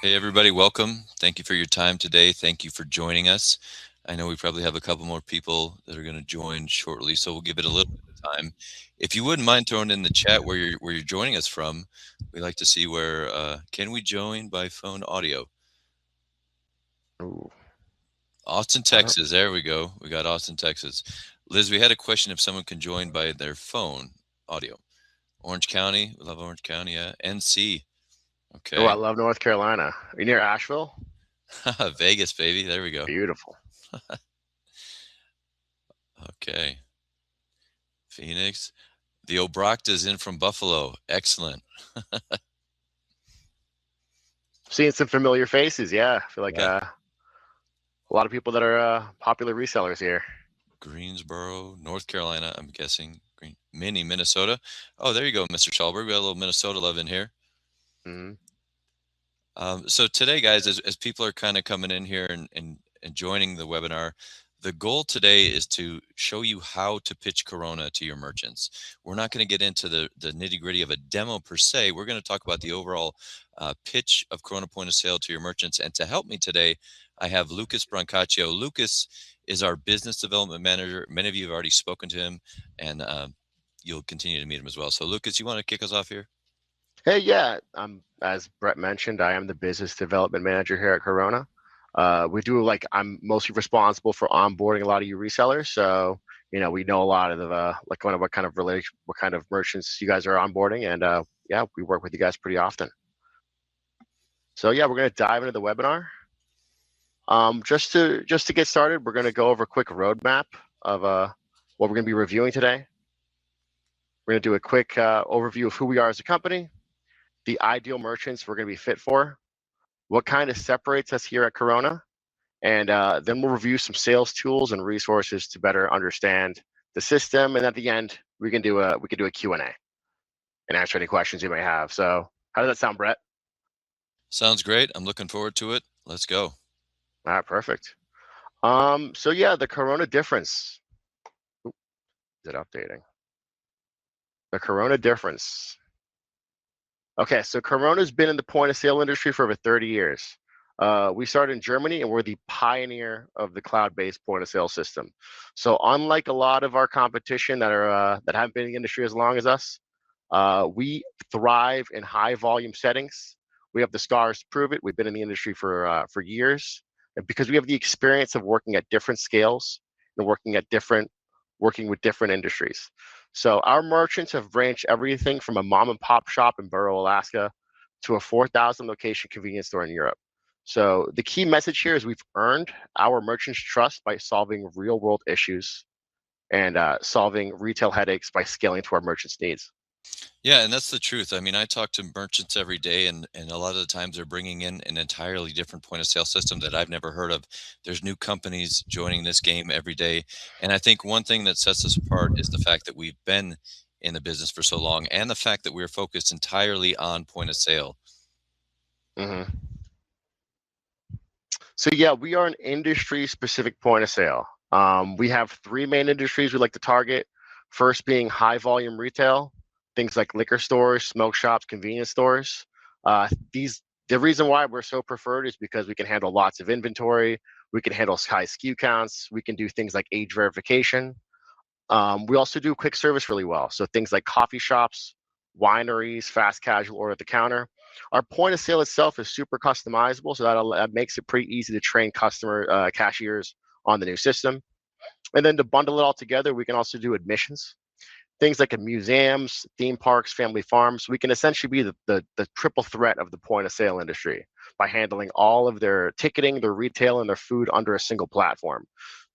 Hey, everybody, welcome. Thank you for your time today. Thank you for joining us. I know we probably have a couple more people that are going to join shortly, so we'll give it a little bit of time. If you wouldn't mind throwing in the chat where you're joining us from, we like to see where can we join by phone audio? Ooh, Austin, I don't. Texas. There we go. We got Austin, Texas. Liz, we had a question if someone can join by their phone audio. Orange County, we love Orange County. Yeah, NC. Oh, I Okay, love North Carolina. Are you near Asheville? Vegas, baby. There we go. Beautiful. Okay. Phoenix. The Obrachta's in from Buffalo. Excellent. Seeing some familiar faces. Yeah, I feel like Yeah. a lot of people that are popular resellers here. Greensboro, North Carolina, I'm guessing. Minnesota. Oh, there you go, Mr. Schalberg. We got a little Minnesota love in here. Hmm. So today, guys, as people are kind of coming in here and joining the webinar, the goal today is to show you how to pitch Corona to your merchants. We're not going to get into the nitty gritty of a demo per se. We're going to talk about the overall pitch of Corona point of sale to your merchants. And to help me today, I have Lucas Brancaccio. Lucas is our business development manager. Many of you have already spoken to him, and you'll continue to meet him as well. So, Lucas, you want to kick us off here? Hey, yeah. As Brett mentioned, I am the business development manager here at Corona. We do like I'm mostly responsible for onboarding a lot of you resellers. So we know a lot of the like what kind of relation, what kind of merchants you guys are onboarding, and yeah, we work with you guys pretty often. So yeah, we're gonna dive into the webinar. Just to get started, we're going to go over a quick roadmap of what we're going to be reviewing today. We're going to do a quick overview of who we are as a company, the ideal merchants we're going to be fit for, what kind of separates us here at Corona, and then we'll review some sales tools and resources to better understand the system. And at the end, we can do a Q&A and answer any questions you may have. So how does that sound, Brett? Sounds great. I'm looking forward to it. Let's go. All right, perfect. So yeah, the Corona difference. Ooh, is it updating? The Corona difference. Okay, so Corona's been in the point of sale industry for over 30 years. We started in Germany and we're the pioneer of the cloud-based point of sale system. So unlike a lot of our competition that haven't been in the industry as long as us, we thrive in high volume settings. We have the scars to prove it. We've been in the industry for years, and because we have the experience of working at different scales and working with different industries. So our merchants have ranged everything from a mom and pop shop in Burrow, Alaska, to a 4,000 location convenience store in Europe. So the key message here is we've earned our merchants' trust by solving real world issues and solving retail headaches by scaling to our merchants' needs. Yeah, and that's the truth. I mean, I talk to merchants every day, and a lot of the times they're bringing in an entirely different point of sale system that I've never heard of. There's new companies joining this game every day, and I think one thing that sets us apart is the fact that we've been in the business for so long, and the fact that we're focused entirely on point of sale. Hmm. So yeah, we are an industry-specific point of sale. We have three main industries we like to target. First being high volume retail, things like liquor stores, smoke shops, convenience stores. These the reason why we're so preferred is because we can handle lots of inventory. We can handle high SKU counts. We can do things like age verification. We also do quick service really well. So things like coffee shops, wineries, fast casual, or at the counter. Our point of sale itself is super customizable, so that makes it pretty easy to train customer cashiers on the new system. And then to bundle it all together, we can also do admissions, things like museums, theme parks, family farms. We can essentially be the triple threat of the point of sale industry by handling all of their ticketing, their retail, and their food under a single platform.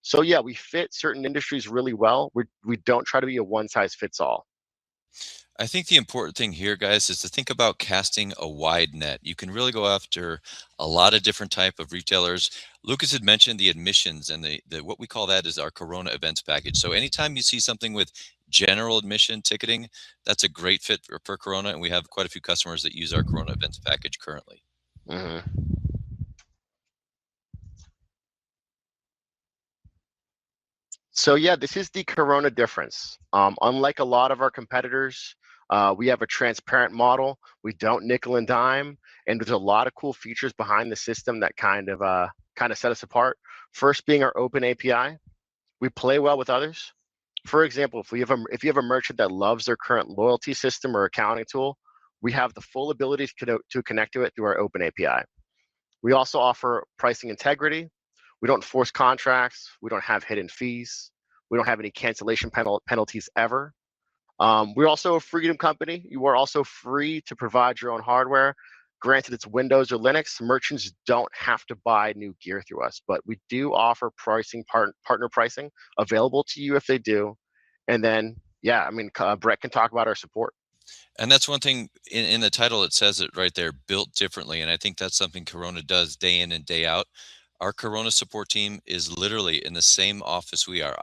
So yeah, we fit certain industries really well. We don't try to be a one size fits all. I think the important thing here, guys, is to think about casting a wide net. You can really go after a lot of different type of retailers. Lucas had mentioned the admissions, and the what we call that is our Corona events package. So anytime you see something with general admission ticketing, that's a great fit for Corona, and we have quite a few customers that use our Corona events package currently. Hmm. So yeah, this is the Corona difference. Unlike a lot of our competitors, We have a transparent model. We don't nickel and dime, and there's a lot of cool features behind the system that kind of set us apart. First being our open API. We play well with others. For example, if you have a merchant that loves their current loyalty system or accounting tool, we have the full ability to connect to it through our open API. We also offer pricing integrity. We don't force contracts. We don't have hidden fees. We don't have any cancellation penalties ever. We're also a freedom company. You are also free to provide your own hardware. Granted, it's Windows or Linux. Merchants don't have to buy new gear through us, but we do offer partner pricing available to you if they do. And then, yeah, I mean, Brett can talk about our support. And that's one thing in the title, it says it right there, built differently. And I think that's something Corona does day in and day out. Our Corona support team is literally in the same office we are.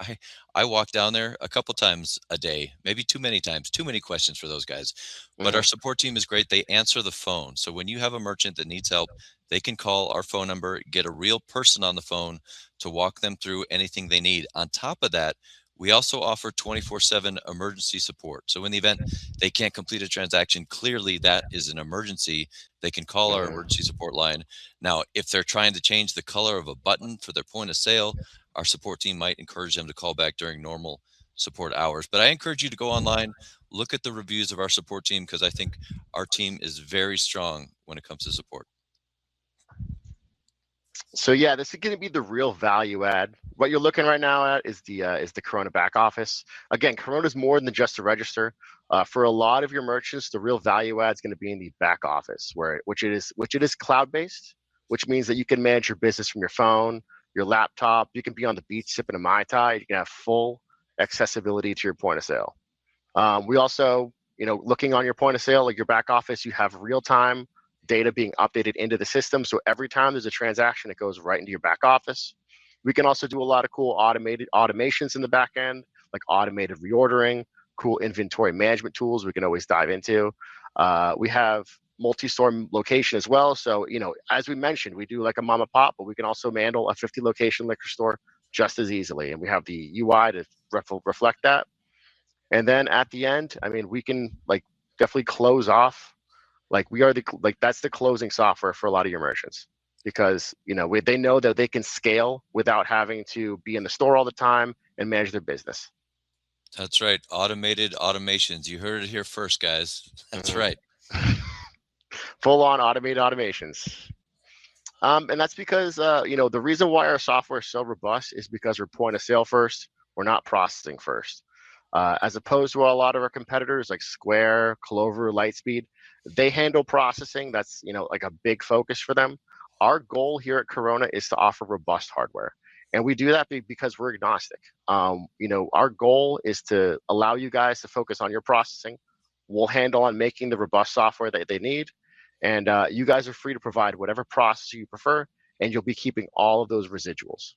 I walk down there a couple times a day, maybe too many times, too many questions for those guys. But our support team is great. They answer the phone. So when you have a merchant that needs help, they can call our phone number, get a real person on the phone to walk them through anything they need. On top of that, we also offer 24/7 emergency support. So in the event they can't complete a transaction, clearly that is an emergency, they can call our emergency support line. Now, if they're trying to change the color of a button for their point of sale, our support team might encourage them to call back during normal support hours. But I encourage you to go online, look at the reviews of our support team, because I think our team is very strong when it comes to support. So yeah, this is going to be the real value add. What you're looking right now at is the Corona back office. Again, Corona is more than just a register. For a lot of your merchants, the real value add is going to be in the back office, which it is cloud based, which means that you can manage your business from your phone, your laptop. You can be on the beach sipping a Mai Tai. You can have full accessibility to your point of sale. We also, looking on your point of sale, like your back office, you have real time data being updated into the system. So every time there's a transaction, it goes right into your back office. We can also do a lot of cool automated automations in the back end, like automated reordering, cool inventory management tools we can always dive into. We have multi-store location as well. So, as we mentioned, we do like a mom and pop, but we can also handle a 50 location liquor store just as easily. And we have the UI to reflect that. And then at the end, I mean, we can definitely close off. We are that's the closing software for a lot of your merchants, because they know that they can scale without having to be in the store all the time and manage their business. That's right. Automated automations. You heard it here first, guys. That's right. Full on automated automations. And that's because the reason why our software is so robust is because we're point of sale first. We're not processing first. As opposed to a lot of our competitors like Square, Clover, Lightspeed, they handle processing. That's like a big focus for them. Our goal here at Corona is to offer robust hardware, and we do that because we're agnostic. Our goal is to allow you guys to focus on your processing. We'll handle on making the robust software that they need, and you guys are free to provide whatever processor you prefer, and you'll be keeping all of those residuals.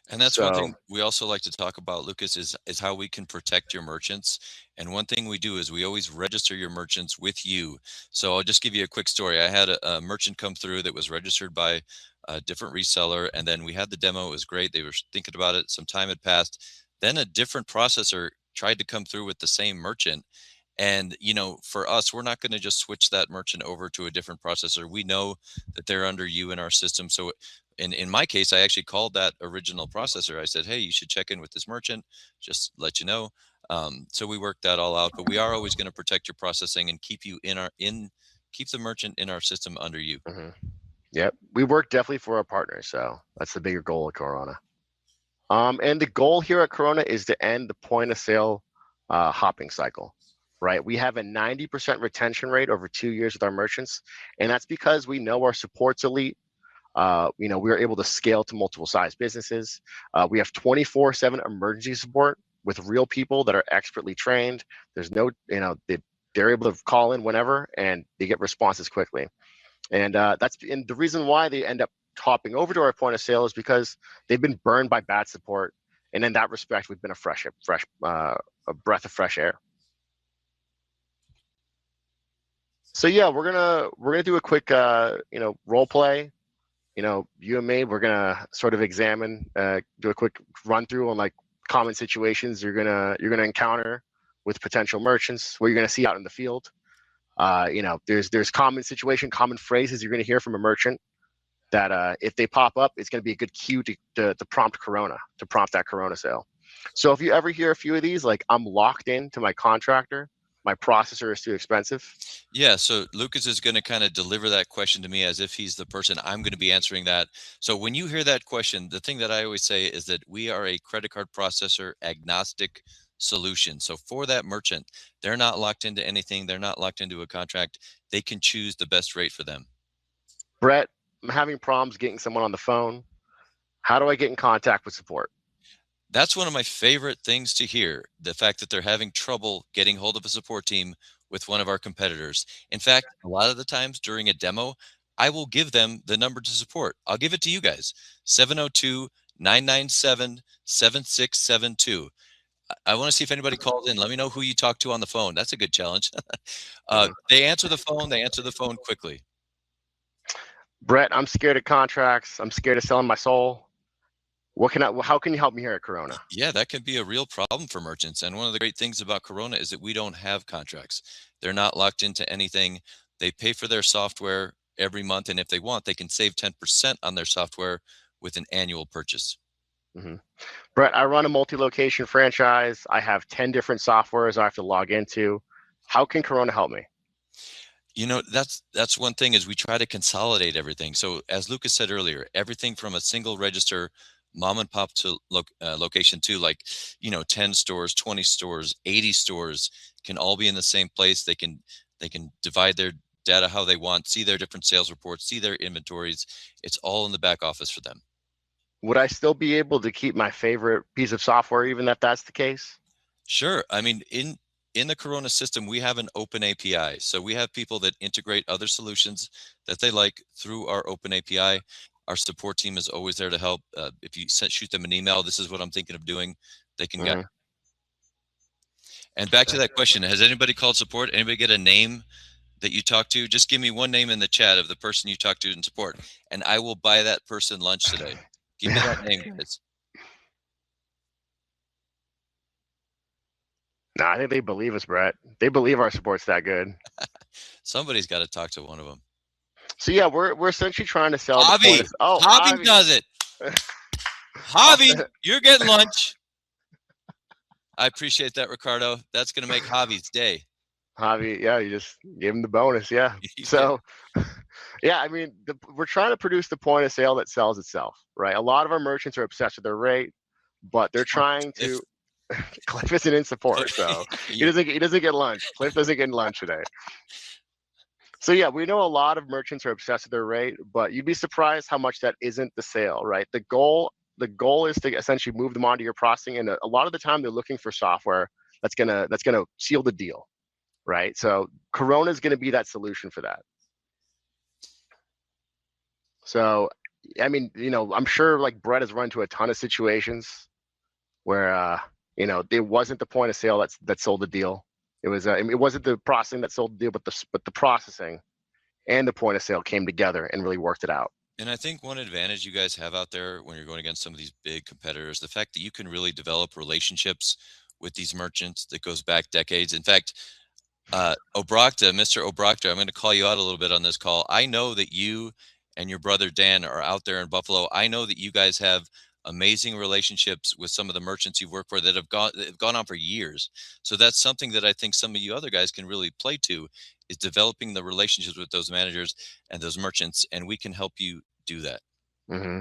And that's one So thing we also like to talk about, Lucas, is how we can protect your merchants. And one thing we do is we always register your merchants with you. So I'll just give you a quick story. I had a merchant come through that was registered by a different reseller, and then we had the demo. It was great. They were thinking about it. Some time had passed. Then a different processor tried to come through with the same merchant. And, for us, we're not going to just switch that merchant over to a different processor. We know that they're under you in our system. So in my case, I actually called that original processor. I said, hey, you should check in with this merchant, just let you know. So we worked that all out, but we are always going to protect your processing and keep you keep the merchant in our system under you. Yep, we work definitely for our partners. So that's the bigger goal of Corona. And the goal here at Corona is to end the point of sale hopping cycle, right? We have a 90% retention rate over 2 years with our merchants, and that's because we know our support's elite. We are able to scale to multiple size businesses. We have 24/7 emergency support with real people that are expertly trained. There's no, they're able to call in whenever, and they get responses quickly. And the reason why they end up hopping over to our point of sale is because they've been burned by bad support, and in that respect, we've been a breath of fresh air. So yeah, we're gonna do a quick role play. You and me, we're gonna sort of examine, do a quick run through on common situations you're gonna encounter with potential merchants, what you're going to see out in the field. There's common situation, common phrases you're going to hear from a merchant that if they pop up, it's going to be a good cue to prompt that Corona sale. So if you ever hear a few of these, like I'm locked into my contractor, my processor is too expensive. Yeah, so Lucas is going to kind of deliver that question to me as if he's the person I'm going to be answering that. So when you hear that question, the thing that I always say is that we are a credit card processor agnostic solution. So for that merchant, they're not locked into anything, they're not locked into a contract. They can choose the best rate for them. Brett, I'm having problems getting someone on the phone. How do I get in contact with support? That's one of my favorite things to hear, the fact that they're having trouble getting hold of a support team with one of our competitors. In fact, a lot of the times during a demo, I will give them the number to support. I'll give it to you guys, 702-997-7672. I want to see if anybody calls in. Let me know who you talk to on the phone. That's a good challenge. They answer the phone. They answer the phone quickly. Brett, I'm scared of contracts. I'm scared of selling my soul. How can you help me here at Corona? Yeah, that can be a real problem for merchants. And one of the great things about Corona is that we don't have contracts. They're not locked into anything. They pay for their software every month. And if they want, they can save 10% on their software with an annual purchase. Mm-hmm. Brett, I run a multi-location franchise. I have 10 different softwares I have to log into. How can Corona help me? You know, that's one thing is we try to consolidate everything. So as Lucas said earlier, everything from a single register mom and pop to location to, like, 10 stores, 20 stores, 80 stores can all be in the same place. They can divide their data how they want, see their different sales reports, see their inventories. It's all in the back office for them. Would I still be able to keep my favorite piece of software even if that's the case? Sure. I mean, in the Corona system, we have an open API. So we have people that integrate other solutions that they like through our open API. Our support team is always there to help. If you shoot them an email, this is what I'm thinking of doing, they can guide. And back to that question, has anybody called support? Anybody get a name that you talk to? Just give me one name in the chat of the person you talk to in support, and I will buy that person lunch today. Give me that name, guys. No, I think they believe us, Brett. They believe our support's that good. Somebody's got to talk to one of them. So yeah, we're essentially trying to sell Javi. the point. Javi does it. Javi, you're getting lunch. I appreciate that, Ricardo. That's going to make Javi's day. Javi, yeah, you just give him the bonus, yeah. So, yeah, I mean, we're trying to produce the point of sale that sells itself, right? A lot of our merchants are obsessed with their rate, but they're trying to. Cliff isn't in support, so he doesn't get lunch. Cliff doesn't get lunch today. So yeah, we know a lot of merchants are obsessed with their rate, but you'd be surprised how much that isn't the sale, right? The goal is to essentially move them onto your processing, and a lot of the time they're looking for software that's gonna seal the deal, right? So Corona is gonna be that solution for that. So, I mean, I'm sure like Brett has run into a ton of situations where it wasn't the point of sale that sold the deal. It was it wasn't the processing that sold the deal, but the processing and the point of sale came together and really worked it out. And I think one advantage you guys have out there when you're going against some of these big competitors, the fact that you can really develop relationships with these merchants that goes back decades. In fact, Mr. Obrakta, I'm going to call you out a little bit on this call. I know that you and your brother Dan are out there in Buffalo. I know that you guys have amazing relationships with some of the merchants you've worked for that have gone on for years. So that's something that I think some of you other guys can really play to, is developing the relationships with those managers and those merchants, and we can help you do that. Mm-hmm.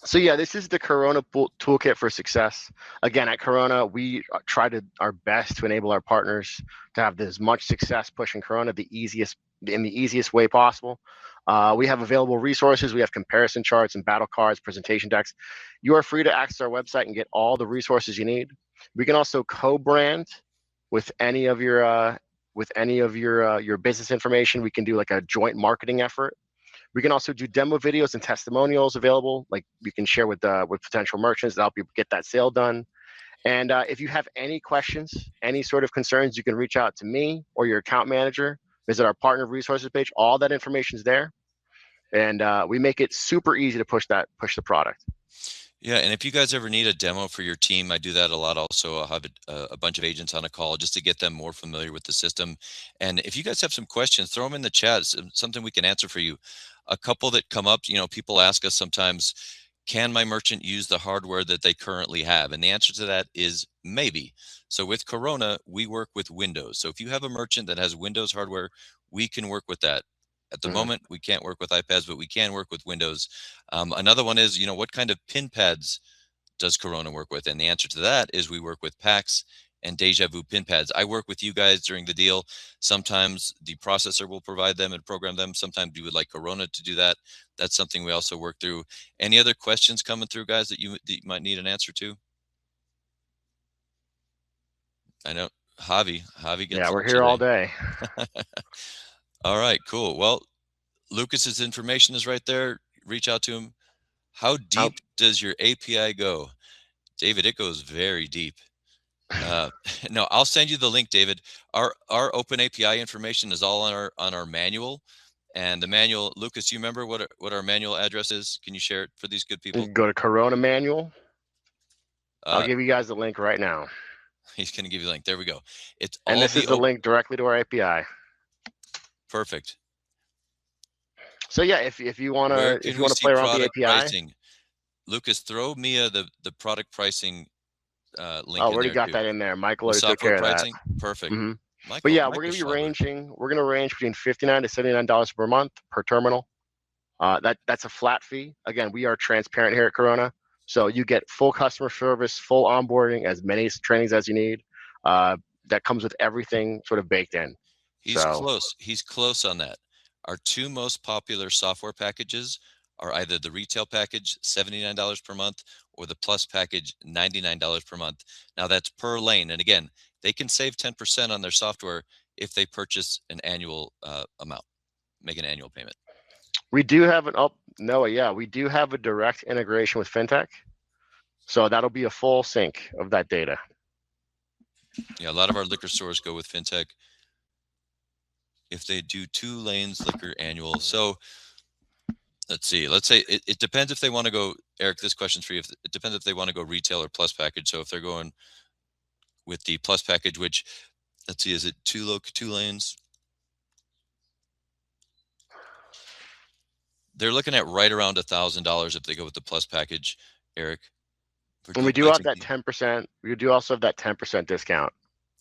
So yeah, this is the Corona toolkit for success. Again, at Corona, we try our best to enable our partners to have as much success pushing Corona in the easiest way possible. We have available resources. We have comparison charts and battle cards, presentation decks. You are free to access our website and get all the resources you need. We can also co-brand with any of your business information. We can do like a joint marketing effort. We can also do demo videos and testimonials available, like you can share with potential merchants to help you get that sale done. And if you have any questions, any sort of concerns, you can reach out to me or your account manager. Visit our partner resources page. All that information is there, and we make it super easy to push the product. Yeah, and if you guys ever need a demo for your team, I do that a lot also. I'll have a bunch of agents on a call just to get them more familiar with the system. And if you guys have some questions, throw them in the chat, something we can answer for you. A couple that come up, people ask us sometimes, can my merchant use the hardware that they currently have? And the answer to that is maybe. So with Corona, we work with Windows. So if you have a merchant that has Windows hardware, we can work with that. At the Hmm. moment, we can't work with iPads, but we can work with Windows. Another one is, what kind of pin pads does Corona work with? And the answer to that is we work with PAX and Deja Vu pin pads. I work with you guys during the deal. Sometimes the processor will provide them and program them. Sometimes you would like Corona to do that. That's something we also work through. Any other questions coming through, guys, that you might need an answer to? I know Javi Yeah, gets we're lunch here all today. day. All right, cool. Well, Lucas's information is right there. Reach out to him. How How, deep does your API go? David, it goes very deep. Uh, no, I'll send you the link, David. Our open API information is all on our manual, and the manual. Lucas, you remember what our manual address is? Can you share it for these good people? go to Corona Manual. I'll Uh, give you guys the link right now. he's going to give you the link. There we go. It's And all this is the the link directly to our API. perfect. So yeah, if you Where wanna if can you we wanna see play around with the product API, pricing? Lucas, throw Mia the product pricing oh, link we in already there got too. that in there. Michael The already took software care of that. pricing, perfect. Hmm. But Michael yeah, Michael Schauber. we're gonna range between $59 to $79 per month per terminal. That's a flat fee. Again, we are transparent here at Corona, so you get full customer service, full onboarding, as many trainings as you need. Uh, that comes with everything sort of baked in. He's So close. He's close on that. Our two most popular software packages are either the retail package, $79 per month, or the plus package, $99 per month. Now that's per lane. And again, they can save 10% on their software if they purchase an annual amount, make an annual payment. we do have an up Noah, yeah, we do have a direct integration with FinTech. So that'll be a full sync of that data. Yeah, a lot of our liquor stores go with FinTech if they do 2 lanes liquor annual. So let's see. Let's say it depends if they want to go, Eric, this question's for you. If, it depends if they want to go retail or plus package. So if they're going with the plus package, which let's see, is it 2 lanes? They're looking at right around $1,000 if they go with the plus package, Eric, for And dual we do have pricing. that 10%. We do also have that 10% discount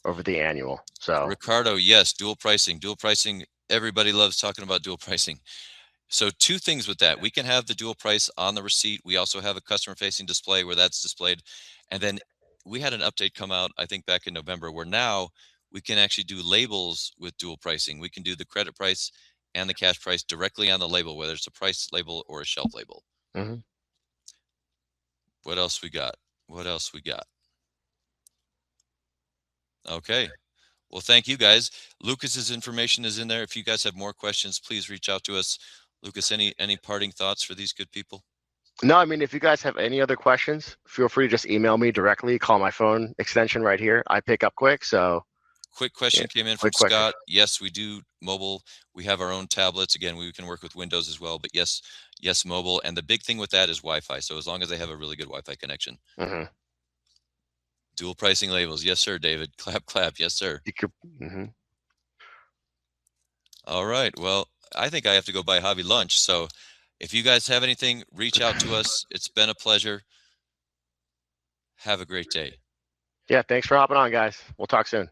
over the annual. So Ricardo, yes, dual pricing. Dual pricing. Everybody loves talking about dual pricing. So two things with that. We can have the dual price on the receipt. We also have a customer facing display where that's displayed. And then we had an update come out, I think back in November, where now we can actually do labels with dual pricing. We can do the credit price and the cash price directly on the label, whether it's a price label or a shelf label. mhm. What else we got? What else we got? Okay. Well, thank you guys. Lucas's information is in there. If you guys have more questions, please reach out to us. Lucas, any parting thoughts for these good people? No, I mean, if you guys have any other questions, feel free to just email me directly. Call my phone extension right here. I pick up quick. So Quick yeah, question came in from quick. Scott. Yes, we do mobile. We have our own tablets. Again, we can work with Windows as well, but yes, yes, mobile. And the big thing with that is Wi-Fi. So as long as they have a really good Wi-Fi connection. Hmm. Dual pricing labels. Yes, sir, David. Clap, clap. Yes, sir. You could. Hmm. All right. Well, I think I have to go buy Javi lunch. So if you guys have anything, reach out to us. It's been a pleasure. Have a great day. Yeah, thanks for hopping on, guys. We'll talk soon.